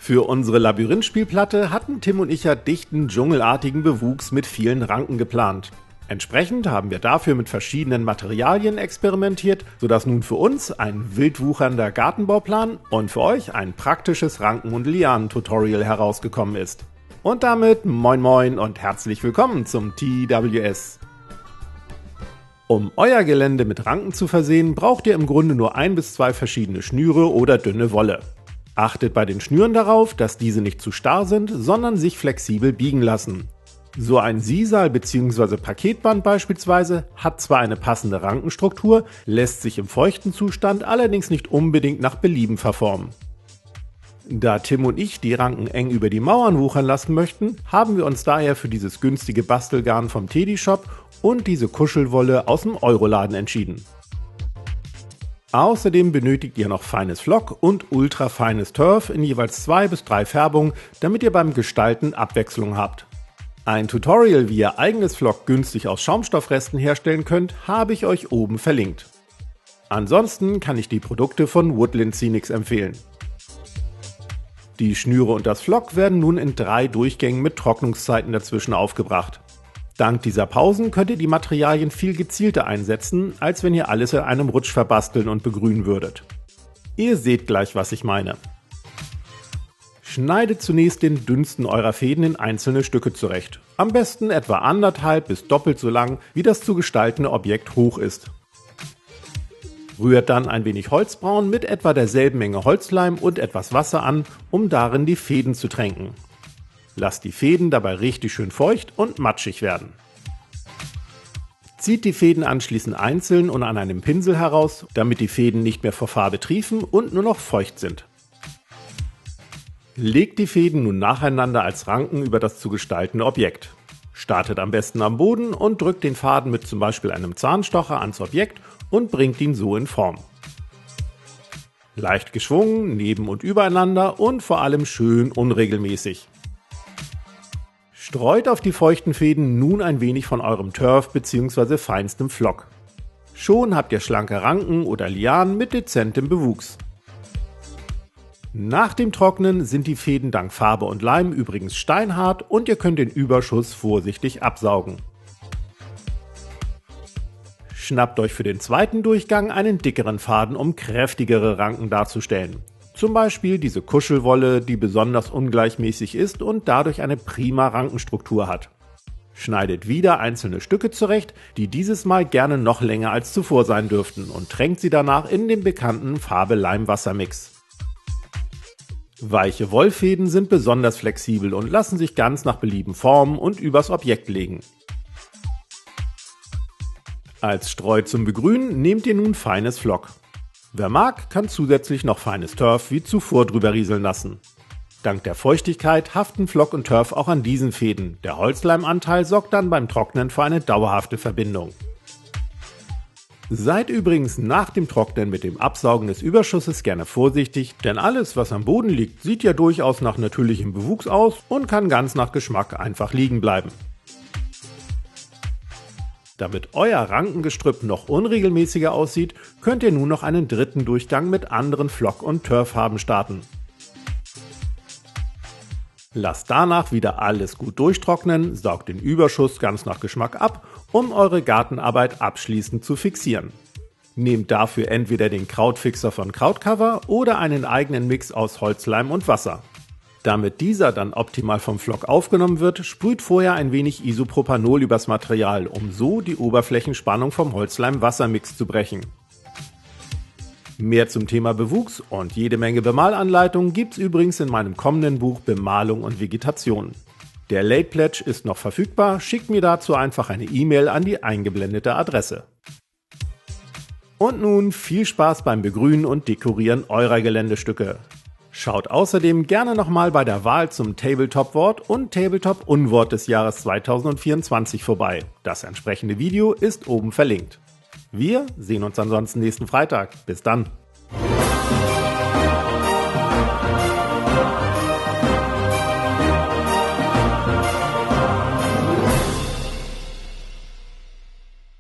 Für unsere Labyrinth-Spielplatte hatten Tim und ich ja dichten, dschungelartigen Bewuchs mit vielen Ranken geplant. Entsprechend haben wir dafür mit verschiedenen Materialien experimentiert, sodass nun für uns ein wild wuchernder Gartenbauplan und für euch ein praktisches Ranken- und Lianen-Tutorial herausgekommen ist. Und damit moin moin und herzlich willkommen zum TWS. Um euer Gelände mit Ranken zu versehen, braucht ihr im Grunde nur 1 bis 2 verschiedene Schnüre oder dünne Wolle. Achtet bei den Schnüren darauf, dass diese nicht zu starr sind, sondern sich flexibel biegen lassen. So ein Sisal bzw. Paketband beispielsweise hat zwar eine passende Rankenstruktur, lässt sich im feuchten Zustand allerdings nicht unbedingt nach Belieben verformen. Da Tim und ich die Ranken eng über die Mauern wuchern lassen möchten, haben wir uns daher für dieses günstige Bastelgarn vom Teddy Shop und diese Kuschelwolle aus dem Euroladen entschieden. Außerdem benötigt ihr noch feines Flock und ultrafeines Turf in jeweils 2 bis 3 Färbungen, damit ihr beim Gestalten Abwechslung habt. Ein Tutorial, wie ihr eigenes Flock günstig aus Schaumstoffresten herstellen könnt, habe ich euch oben verlinkt. Ansonsten kann ich die Produkte von Woodland Scenics empfehlen. Die Schnüre und das Flock werden nun in 3 Durchgängen mit Trocknungszeiten dazwischen aufgebracht. Dank dieser Pausen könnt ihr die Materialien viel gezielter einsetzen, als wenn ihr alles in einem Rutsch verbasteln und begrünen würdet. Ihr seht gleich, was ich meine. Schneidet zunächst den dünnsten eurer Fäden in einzelne Stücke zurecht. Am besten etwa 1,5 bis doppelt so lang, wie das zu gestaltende Objekt hoch ist. Rührt dann ein wenig Holzbraun mit etwa derselben Menge Holzleim und etwas Wasser an, um darin die Fäden zu tränken. Lasst die Fäden dabei richtig schön feucht und matschig werden. Zieht die Fäden anschließend einzeln und an einem Pinsel heraus, damit die Fäden nicht mehr vor Farbe triefen und nur noch feucht sind. Legt die Fäden nun nacheinander als Ranken über das zu gestaltende Objekt. Startet am besten am Boden und drückt den Faden mit zum Beispiel einem Zahnstocher ans Objekt und bringt ihn so in Form. Leicht geschwungen, neben und übereinander und vor allem schön unregelmäßig. Streut auf die feuchten Fäden nun ein wenig von eurem Turf bzw. feinstem Flock. Schon habt ihr schlanke Ranken oder Lianen mit dezentem Bewuchs. Nach dem Trocknen sind die Fäden dank Farbe und Leim übrigens steinhart und ihr könnt den Überschuss vorsichtig absaugen. Schnappt euch für den zweiten Durchgang einen dickeren Faden, um kräftigere Ranken darzustellen. Zum Beispiel diese Kuschelwolle, die besonders ungleichmäßig ist und dadurch eine prima Rankenstruktur hat. Schneidet wieder einzelne Stücke zurecht, die dieses Mal gerne noch länger als zuvor sein dürften, und tränkt sie danach in den bekannten Farbe-Leim-Wasser-Mix. Weiche Wollfäden sind besonders flexibel und lassen sich ganz nach Belieben formen und übers Objekt legen. Als Streu zum Begrünen nehmt ihr nun feines Flock. Wer mag, kann zusätzlich noch feines Turf wie zuvor drüber rieseln lassen. Dank der Feuchtigkeit haften Flock und Turf auch an diesen Fäden. Der Holzleimanteil sorgt dann beim Trocknen für eine dauerhafte Verbindung. Seid übrigens nach dem Trocknen mit dem Absaugen des Überschusses gerne vorsichtig, denn alles, was am Boden liegt, sieht ja durchaus nach natürlichem Bewuchs aus und kann ganz nach Geschmack einfach liegen bleiben. Damit euer Rankengestrüpp noch unregelmäßiger aussieht, könnt ihr nun noch einen dritten Durchgang mit anderen Flock- und Turffarben starten. Lasst danach wieder alles gut durchtrocknen, saugt den Überschuss ganz nach Geschmack ab, um eure Gartenarbeit abschließend zu fixieren. Nehmt dafür entweder den Krautfixer von Krautcover oder einen eigenen Mix aus Holzleim und Wasser. Damit dieser dann optimal vom Flock aufgenommen wird, sprüht vorher ein wenig Isopropanol übers Material, um so die Oberflächenspannung vom Holzleim-Wassermix zu brechen. Mehr zum Thema Bewuchs und jede Menge Bemalanleitungen gibt's übrigens in meinem kommenden Buch Bemalung und Vegetation. Der Late Pledge ist noch verfügbar, schickt mir dazu einfach eine E-Mail an die eingeblendete Adresse. Und nun viel Spaß beim Begrünen und Dekorieren eurer Geländestücke. Schaut außerdem gerne nochmal bei der Wahl zum Tabletop-Wort und Tabletop-Unwort des Jahres 2024 vorbei. Das entsprechende Video ist oben verlinkt. Wir sehen uns ansonsten nächsten Freitag. Bis dann!